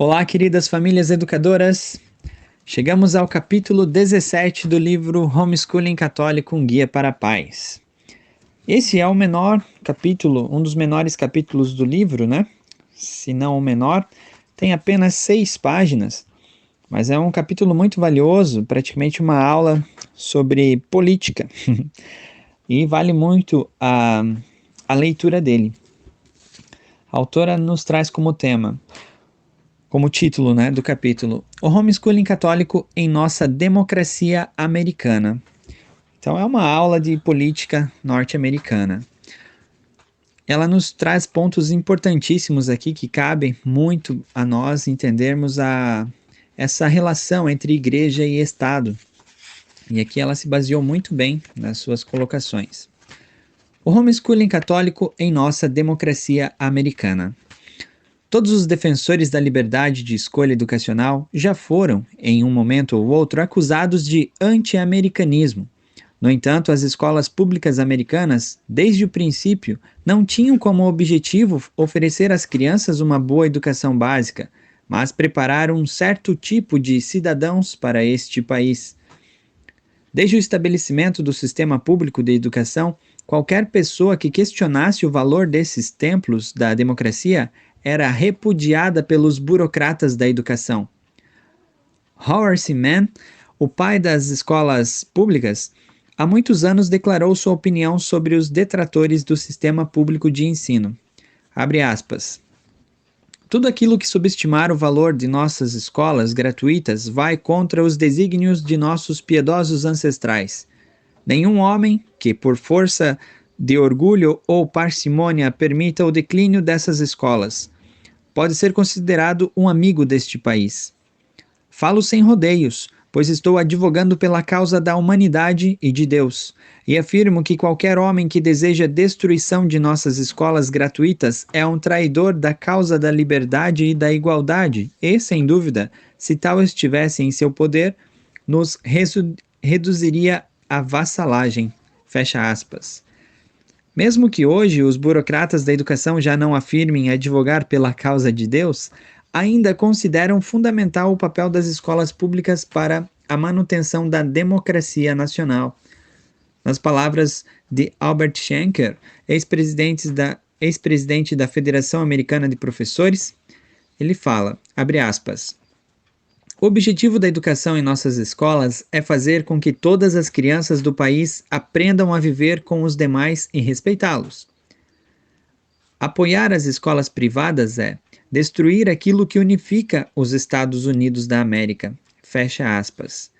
Olá, queridas famílias educadoras! Chegamos ao capítulo 17 do livro Homeschooling Católico, um guia para a paz. Esse é o menor capítulo, um dos menores capítulos do livro, né? Se não o menor, tem apenas 6 páginas, mas é um capítulo muito valioso, praticamente uma aula sobre política, e vale muito a leitura dele. A autora nos traz como tema, como título, né, do capítulo, o homeschooling católico em nossa democracia americana. Então é uma aula de política norte-americana. Ela nos traz pontos importantíssimos aqui que cabem muito a nós entendermos essa relação entre igreja e Estado. E aqui ela se baseou muito bem nas suas colocações. O homeschooling católico em nossa democracia americana. Todos os defensores da liberdade de escolha educacional já foram, em um momento ou outro, acusados de anti-americanismo. No entanto, as escolas públicas americanas, desde o princípio, não tinham como objetivo oferecer às crianças uma boa educação básica, mas preparar um certo tipo de cidadãos para este país. Desde o estabelecimento do sistema público de educação, qualquer pessoa que questionasse o valor desses templos da democracia era repudiada pelos burocratas da educação. Horace Mann, o pai das escolas públicas, há muitos anos declarou sua opinião sobre os detratores do sistema público de ensino. Abre aspas. Tudo aquilo que subestimar o valor de nossas escolas gratuitas vai contra os desígnios de nossos piedosos ancestrais. Nenhum homem que, por força de orgulho ou parcimônia, permita o declínio dessas escolas pode ser considerado um amigo deste país. Falo sem rodeios, pois estou advogando pela causa da humanidade e de Deus, e afirmo que qualquer homem que deseja a destruição de nossas escolas gratuitas é um traidor da causa da liberdade e da igualdade, e, sem dúvida, se tal estivesse em seu poder, nos reduziria à vassalagem. Fecha aspas. Mesmo que hoje os burocratas da educação já não afirmem advogar pela causa de Deus, ainda consideram fundamental o papel das escolas públicas para a manutenção da democracia nacional. Nas palavras de Albert Shanker, ex-presidente da Federação Americana de Professores, ele fala, abre aspas, o objetivo da educação em nossas escolas é fazer com que todas as crianças do país aprendam a viver com os demais e respeitá-los. Apoiar as escolas privadas é destruir aquilo que unifica os Estados Unidos da América. Fecha aspas.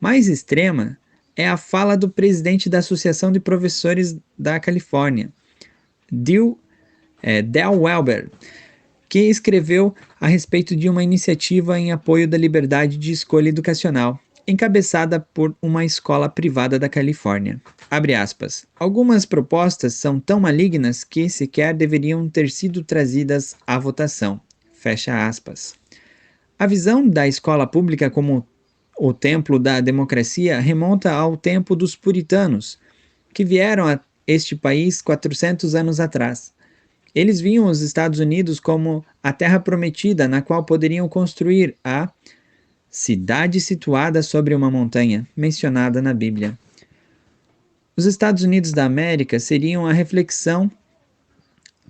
Mais extrema é a fala do presidente da Associação de Professores da Califórnia, Del Welber, que escreveu a respeito de uma iniciativa em apoio da liberdade de escolha educacional, encabeçada por uma escola privada da Califórnia. Abre aspas. Algumas propostas são tão malignas que sequer deveriam ter sido trazidas à votação. Fecha aspas. A visão da escola pública como o templo da democracia remonta ao tempo dos puritanos, que vieram a este país 400 anos atrás. Eles viam os Estados Unidos como a terra prometida na qual poderiam construir a cidade situada sobre uma montanha, mencionada na Bíblia. Os Estados Unidos da América seriam a reflexão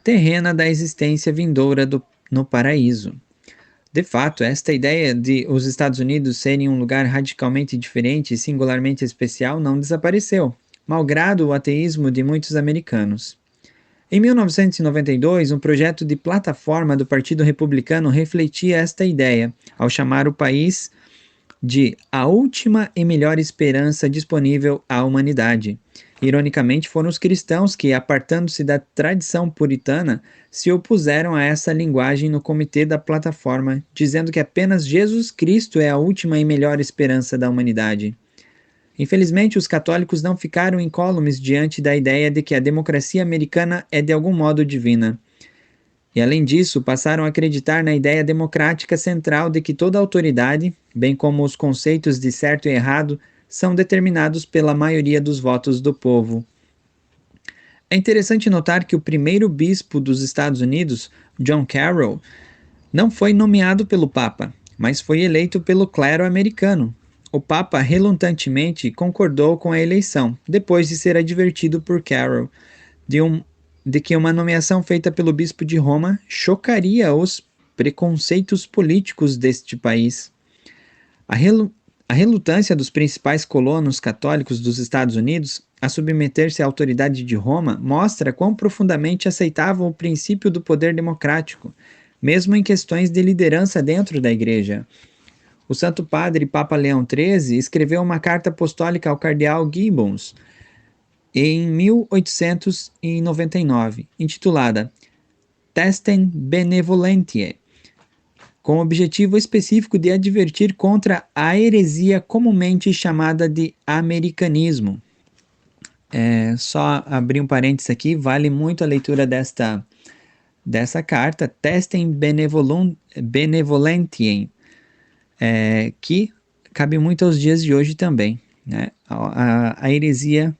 terrena da existência vindoura no paraíso. De fato, esta ideia de os Estados Unidos serem um lugar radicalmente diferente e singularmente especial não desapareceu, malgrado o ateísmo de muitos americanos. Em 1992, um projeto de plataforma do Partido Republicano refletia esta ideia, ao chamar o país de a última e melhor esperança disponível à humanidade. Ironicamente, foram os cristãos que, apartando-se da tradição puritana, se opuseram a essa linguagem no comitê da plataforma, dizendo que apenas Jesus Cristo é a última e melhor esperança da humanidade. Infelizmente, os católicos não ficaram incólumes diante da ideia de que a democracia americana é de algum modo divina. E, além disso, passaram a acreditar na ideia democrática central de que toda autoridade, bem como os conceitos de certo e errado, são determinados pela maioria dos votos do povo. É interessante notar que o primeiro bispo dos Estados Unidos, John Carroll, Não foi nomeado pelo Papa, mas foi eleito pelo clero americano. O Papa relutantemente concordou com a eleição, depois de ser advertido por Carroll de que uma nomeação feita pelo bispo de Roma chocaria os preconceitos políticos deste país. A relutância dos principais colonos católicos dos Estados Unidos a submeter-se à autoridade de Roma mostra quão profundamente aceitavam o princípio do poder democrático, mesmo em questões de liderança dentro da Igreja. O Santo Padre Papa Leão XIII escreveu uma carta apostólica ao cardeal Gibbons em 1899, intitulada Testem Benevolentiae, com o objetivo específico de advertir contra a heresia comumente chamada de americanismo. Só abrir um parênteses aqui, vale muito a leitura dessa carta, Testem Benevolentiae, que cabe muito aos dias de hoje também, né? A heresia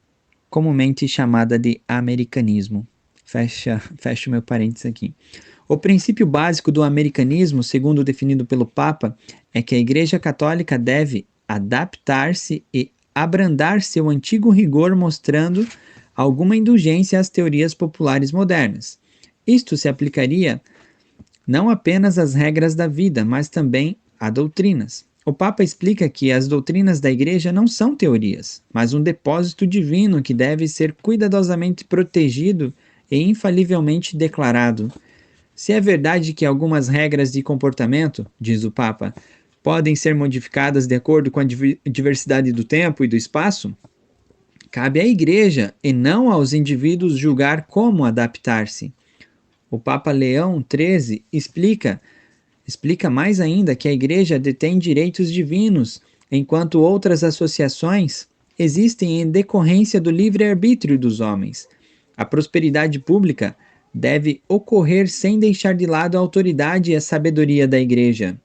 comumente chamada de americanismo. Fecha o meu parênteses aqui. O princípio básico do americanismo, segundo definido pelo Papa, é que a Igreja Católica deve adaptar-se e abrandar seu antigo rigor, mostrando alguma indulgência às teorias populares modernas. Isto se aplicaria não apenas às regras da vida, mas também a doutrinas. O Papa explica que as doutrinas da Igreja não são teorias, mas um depósito divino que deve ser cuidadosamente protegido e infalivelmente declarado. Se é verdade que algumas regras de comportamento, diz o Papa, podem ser modificadas de acordo com a diversidade do tempo e do espaço, cabe à Igreja e não aos indivíduos julgar como adaptar-se. O Papa Leão XIII explica mais ainda que a Igreja detém direitos divinos, enquanto outras associações existem em decorrência do livre-arbítrio dos homens. A prosperidade pública deve ocorrer sem deixar de lado a autoridade e a sabedoria da Igreja.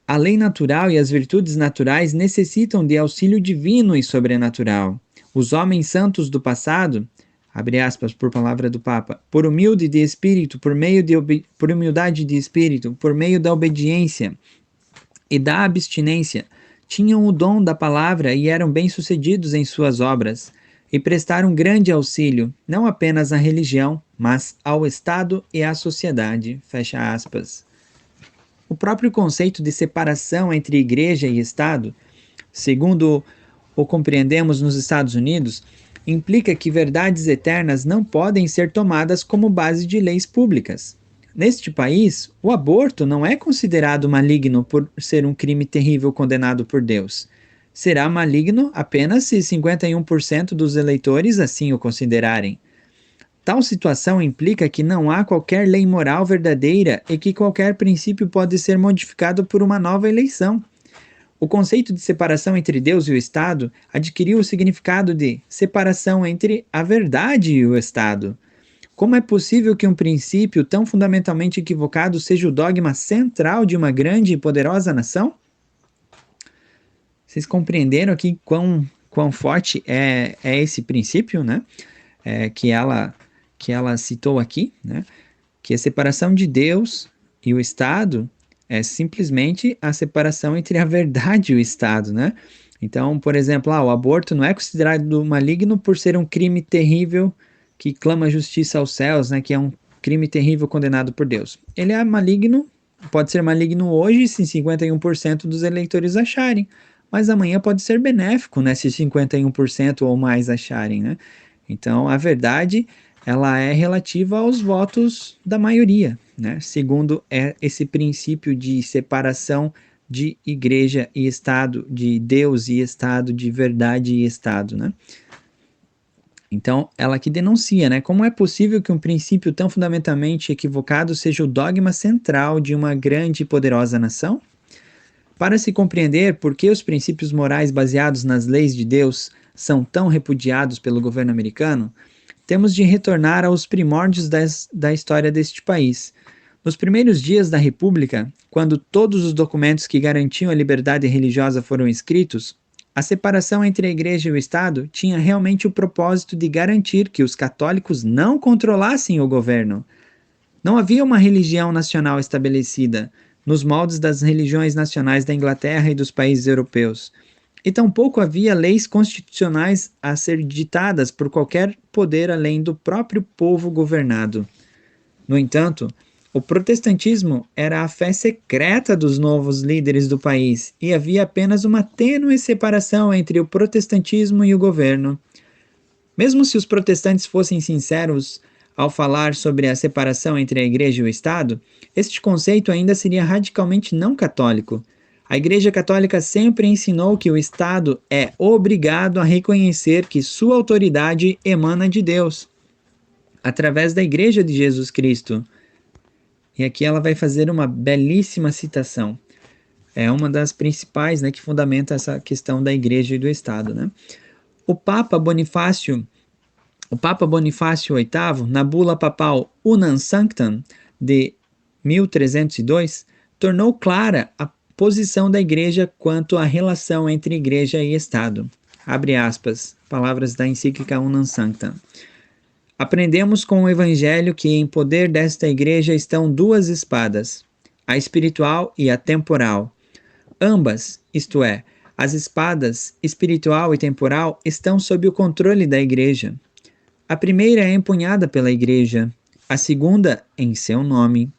A lei natural e as virtudes naturais necessitam de auxílio divino e sobrenatural. Os homens santos do passado, abre aspas por palavra do Papa, por humildade de espírito, por meio da obediência e da abstinência, tinham o dom da palavra e eram bem-sucedidos em suas obras, e prestaram grande auxílio, não apenas à religião, mas ao Estado e à sociedade. Fecha aspas. O próprio conceito de separação entre Igreja e Estado, segundo o compreendemos nos Estados Unidos, implica que verdades eternas não podem ser tomadas como base de leis públicas. Neste país, o aborto não é considerado maligno por ser um crime terrível condenado por Deus. Será maligno apenas se 51% dos eleitores assim o considerarem. Tal situação implica que não há qualquer lei moral verdadeira e que qualquer princípio pode ser modificado por uma nova eleição. O conceito de separação entre Deus e o Estado adquiriu o significado de separação entre a verdade e o Estado. Como é possível que um princípio tão fundamentalmente equivocado seja o dogma central de uma grande e poderosa nação? Vocês compreenderam aqui quão forte é esse princípio, né? Que ela citou aqui, né? Que a separação de Deus e o Estado é simplesmente a separação entre a verdade e o Estado, né? Então, por exemplo, o aborto não é considerado maligno por ser um crime terrível que clama justiça aos céus, né? Que é um crime terrível condenado por Deus. Ele é maligno, pode ser maligno hoje se 51% dos eleitores acharem, mas amanhã pode ser benéfico, né? Se 51% ou mais acharem, né? Então, a verdade, ela é relativa aos votos da maioria, né? Segundo esse princípio de separação de igreja e Estado, de Deus e Estado, de verdade e Estado, né? Então, ela que denuncia, né? Como é possível que um princípio tão fundamentalmente equivocado seja o dogma central de uma grande e poderosa nação? Para se compreender por que os princípios morais baseados nas leis de Deus são tão repudiados pelo governo americano, temos de retornar aos primórdios da história deste país. Nos primeiros dias da República, quando todos os documentos que garantiam a liberdade religiosa foram escritos, a separação entre a Igreja e o Estado tinha realmente o propósito de garantir que os católicos não controlassem o governo. Não havia uma religião nacional estabelecida, nos moldes das religiões nacionais da Inglaterra e dos países europeus. E tampouco havia leis constitucionais a ser ditadas por qualquer poder além do próprio povo governado. No entanto, o protestantismo era a fé secreta dos novos líderes do país e havia apenas uma tênue separação entre o protestantismo e o governo. Mesmo se os protestantes fossem sinceros ao falar sobre a separação entre a Igreja e o Estado, este conceito ainda seria radicalmente não católico. A Igreja Católica sempre ensinou que o Estado é obrigado a reconhecer que sua autoridade emana de Deus, através da Igreja de Jesus Cristo. E aqui ela vai fazer uma belíssima citação. É uma das principais, né, que fundamenta essa questão da Igreja e do Estado, né? O Papa Bonifácio VIII, na bula papal Unam Sanctam de 1302, tornou clara a posição da Igreja quanto à relação entre Igreja e Estado. Abre aspas, palavras da encíclica Unam Sanctam. Aprendemos com o Evangelho que em poder desta Igreja estão duas espadas, a espiritual e a temporal. Ambas, isto é, as espadas espiritual e temporal, estão sob o controle da Igreja. A primeira é empunhada pela Igreja, a segunda em seu nome.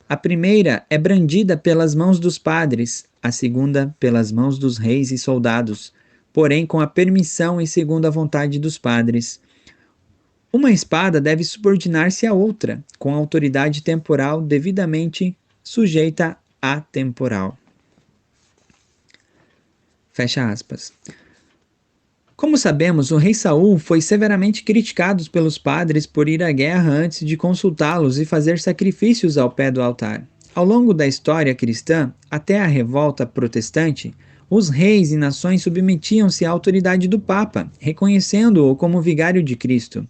A primeira é brandida pelas mãos dos padres, a segunda pelas mãos dos reis e soldados, porém com a permissão e segundo a vontade dos padres. Uma espada deve subordinar-se à outra, com autoridade temporal devidamente sujeita à temporal. Fecha aspas. Como sabemos, o rei Saul foi severamente criticado pelos padres por ir à guerra antes de consultá-los e fazer sacrifícios ao pé do altar. Ao longo da história cristã, até a revolta protestante, os reis e nações submetiam-se à autoridade do Papa, reconhecendo-o como vigário de Cristo.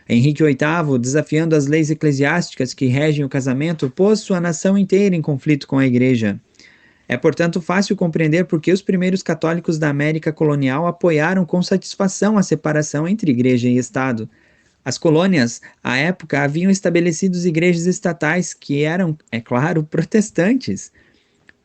Henrique VIII, desafiando as leis eclesiásticas que regem o casamento, pôs sua nação inteira em conflito com a Igreja. É, portanto, fácil compreender por que os primeiros católicos da América colonial apoiaram com satisfação a separação entre Igreja e Estado. As colônias, à época, haviam estabelecido igrejas estatais que eram, é claro, protestantes.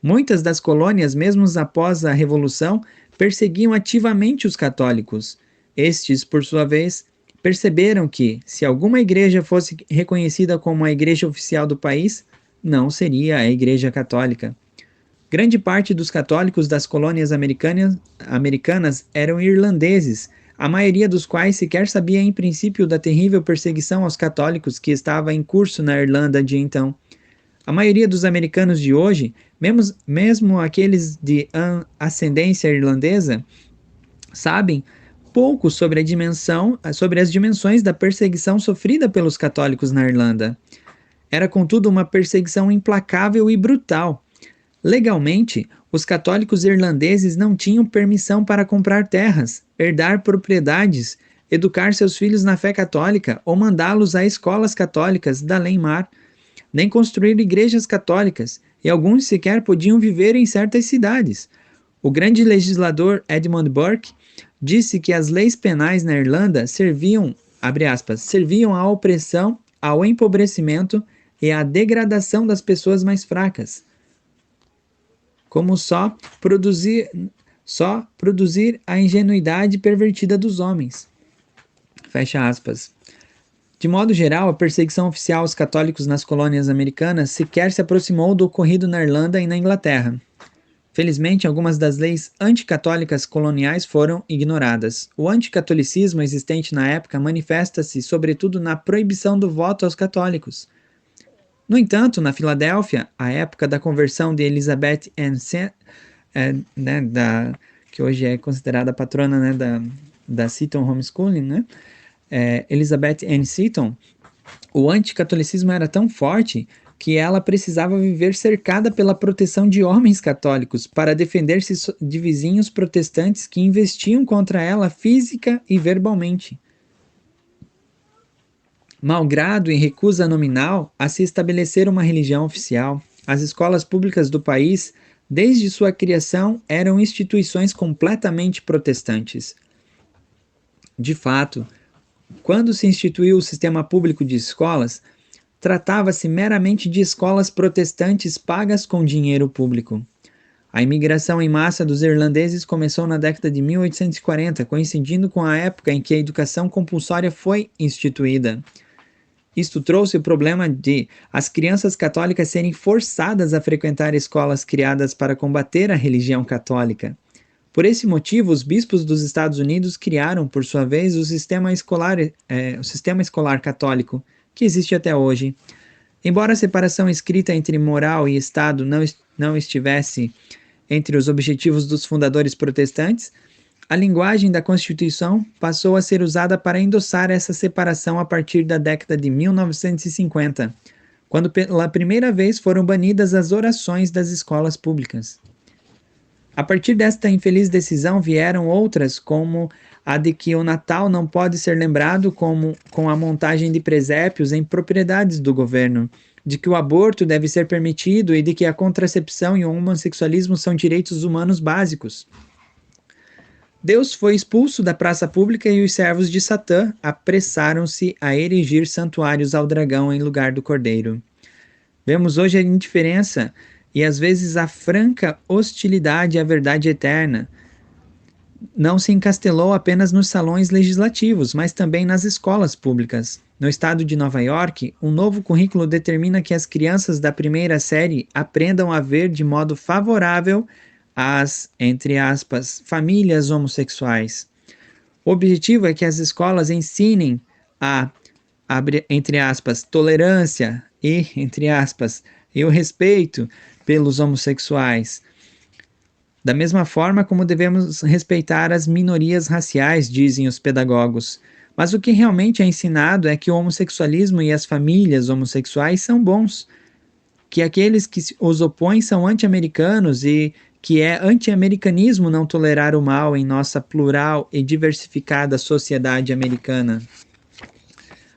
Muitas das colônias, mesmo após a Revolução, perseguiam ativamente os católicos. Estes, por sua vez, perceberam que, se alguma igreja fosse reconhecida como a igreja oficial do país, não seria a Igreja Católica. Grande parte dos católicos das colônias americanas eram irlandeses, a maioria dos quais sequer sabia em princípio da terrível perseguição aos católicos que estava em curso na Irlanda de então. A maioria dos americanos de hoje, mesmo aqueles de ascendência irlandesa, sabem pouco sobre as dimensões da perseguição sofrida pelos católicos na Irlanda. Era, contudo, uma perseguição implacável e brutal. Legalmente, os católicos irlandeses não tinham permissão para comprar terras, herdar propriedades, educar seus filhos na fé católica ou mandá-los a escolas católicas da além-mar, nem construir igrejas católicas, e alguns sequer podiam viver em certas cidades. O grande legislador Edmund Burke disse que as leis penais na Irlanda serviam, abre aspas, serviam à opressão, ao empobrecimento e à degradação das pessoas mais fracas, como só produzir a ingenuidade pervertida dos homens. Fecha aspas. De modo geral, a perseguição oficial aos católicos nas colônias americanas sequer se aproximou do ocorrido na Irlanda e na Inglaterra. Felizmente, algumas das leis anticatólicas coloniais foram ignoradas. O anticatolicismo existente na época manifesta-se sobretudo na proibição do voto aos católicos. No entanto, na Filadélfia, a época da conversão de Elizabeth Ann que hoje é considerada a patrona, né, da Seton Homeschooling, né? Elizabeth Ann Seton, o anticatolicismo era tão forte que ela precisava viver cercada pela proteção de homens católicos para defender-se de vizinhos protestantes que investiam contra ela física e verbalmente. Malgrado e recusa nominal a se estabelecer uma religião oficial, as escolas públicas do país, desde sua criação, eram instituições completamente protestantes. De fato, quando se instituiu o sistema público de escolas, tratava-se meramente de escolas protestantes pagas com dinheiro público. A imigração em massa dos irlandeses começou na década de 1840, coincidindo com a época em que a educação compulsória foi instituída. Isto trouxe o problema de as crianças católicas serem forçadas a frequentar escolas criadas para combater a religião católica. Por esse motivo, os bispos dos Estados Unidos criaram, por sua vez, o sistema escolar católico, que existe até hoje. Embora a separação escrita entre moral e Estado não estivesse entre os objetivos dos fundadores protestantes, a linguagem da Constituição passou a ser usada para endossar essa separação a partir da década de 1950, quando pela primeira vez foram banidas as orações das escolas públicas. A partir desta infeliz decisão vieram outras, como a de que o Natal não pode ser lembrado com a montagem de presépios em propriedades do governo, de que o aborto deve ser permitido e de que a contracepção e o homossexualismo são direitos humanos básicos. Deus foi expulso da praça pública e os servos de Satã apressaram-se a erigir santuários ao dragão em lugar do cordeiro. Vemos hoje a indiferença e às vezes a franca hostilidade à verdade eterna. Não se encastelou apenas nos salões legislativos, mas também nas escolas públicas. No estado de Nova York, um novo currículo determina que as crianças da primeira série aprendam a ver de modo favorável as, entre aspas, famílias homossexuais. O objetivo é que as escolas ensinem a, entre aspas, tolerância e, entre aspas, e o respeito pelos homossexuais. Da mesma forma como devemos respeitar as minorias raciais, dizem os pedagogos. Mas o que realmente é ensinado é que o homossexualismo e as famílias homossexuais são bons, que aqueles que os opõem são anti-americanos e que é anti-americanismo não tolerar o mal em nossa plural e diversificada sociedade americana.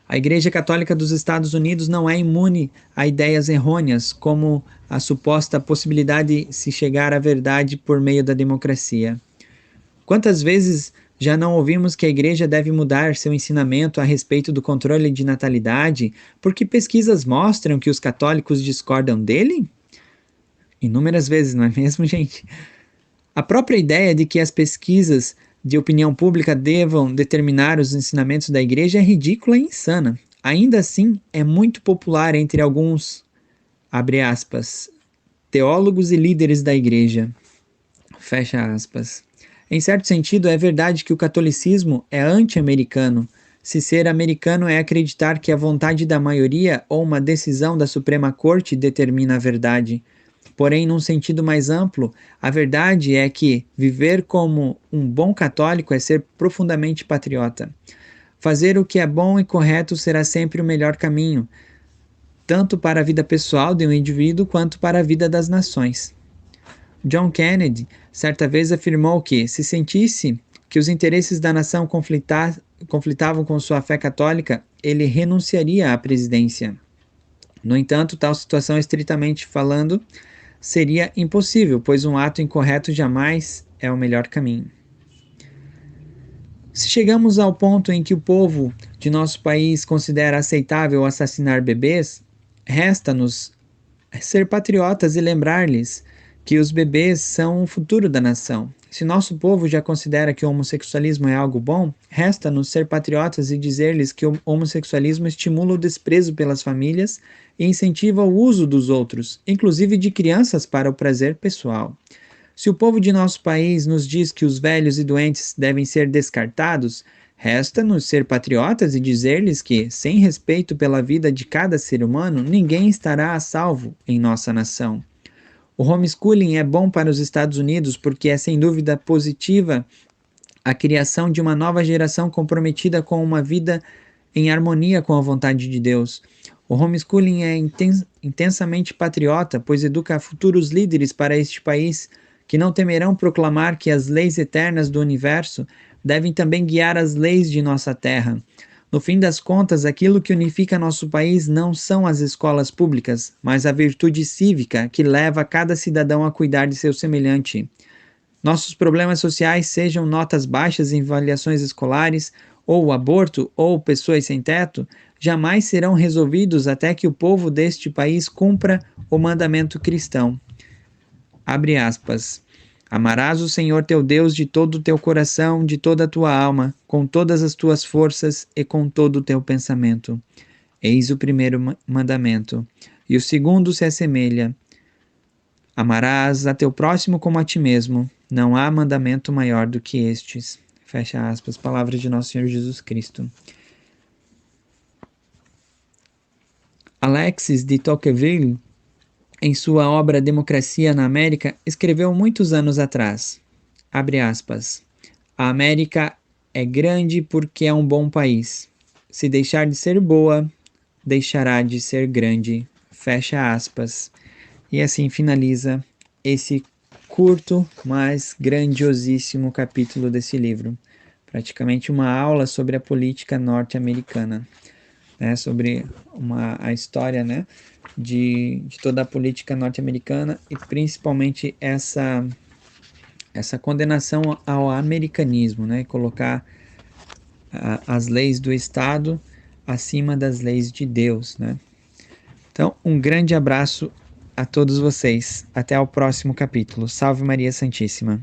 A Igreja Católica dos Estados Unidos não é imune a ideias errôneas, como a suposta possibilidade de se chegar à verdade por meio da democracia. Quantas vezes já não ouvimos que a Igreja deve mudar seu ensinamento a respeito do controle de natalidade porque pesquisas mostram que os católicos discordam dele? Inúmeras vezes, não é mesmo, gente? A própria ideia de que as pesquisas de opinião pública devam determinar os ensinamentos da Igreja é ridícula e insana. Ainda assim, é muito popular entre alguns, abre aspas, teólogos e líderes da Igreja, fecha aspas. Em certo sentido, é verdade que o catolicismo é anti-americano. Se ser americano é acreditar que a vontade da maioria ou uma decisão da Suprema Corte determina a verdade. Porém, num sentido mais amplo, a verdade é que viver como um bom católico é ser profundamente patriota. Fazer o que é bom e correto será sempre o melhor caminho, tanto para a vida pessoal de um indivíduo quanto para a vida das nações. John Kennedy, certa vez, afirmou que, se sentisse que os interesses da nação conflitavam com sua fé católica, ele renunciaria à presidência. No entanto, tal situação, estritamente falando, seria impossível, pois um ato incorreto jamais é o melhor caminho. Se chegamos ao ponto em que o povo de nosso país considera aceitável assassinar bebês, resta-nos ser patriotas e lembrar-lhes que os bebês são o futuro da nação. Se nosso povo já considera que o homossexualismo é algo bom, resta-nos ser patriotas e dizer-lhes que o homossexualismo estimula o desprezo pelas famílias e incentiva o uso dos outros, inclusive de crianças, para o prazer pessoal. Se o povo de nosso país nos diz que os velhos e doentes devem ser descartados, resta-nos ser patriotas e dizer-lhes que, sem respeito pela vida de cada ser humano, ninguém estará a salvo em nossa nação. O homeschooling é bom para os Estados Unidos porque é sem dúvida positiva a criação de uma nova geração comprometida com uma vida em harmonia com a vontade de Deus. O homeschooling é intensamente patriota, pois educa futuros líderes para este país que não temerão proclamar que as leis eternas do universo devem também guiar as leis de nossa terra. No fim das contas, aquilo que unifica nosso país não são as escolas públicas, mas a virtude cívica que leva cada cidadão a cuidar de seu semelhante. Nossos problemas sociais, sejam notas baixas em avaliações escolares, ou aborto, ou pessoas sem teto, jamais serão resolvidos até que o povo deste país cumpra o mandamento cristão. Abre aspas. Amarás o Senhor teu Deus de todo o teu coração, de toda a tua alma, com todas as tuas forças e com todo o teu pensamento. Eis o primeiro mandamento. E o segundo se assemelha. Amarás a teu próximo como a ti mesmo. Não há mandamento maior do que estes. Fecha aspas. Palavras de nosso Senhor Jesus Cristo. Alexis de Tocqueville, em sua obra Democracia na América, escreveu muitos anos atrás, abre aspas, a América é grande porque é um bom país. Se deixar de ser boa, deixará de ser grande. Fecha aspas. E assim finaliza esse curto, mas grandiosíssimo capítulo desse livro. Praticamente uma aula sobre a política norte-americana. Né, sobre a história, né, de toda a política norte-americana e principalmente essa condenação ao americanismo, né, colocar as leis do Estado acima das leis de Deus, né. Então, um grande abraço a todos vocês. Até o próximo capítulo. Salve Maria Santíssima.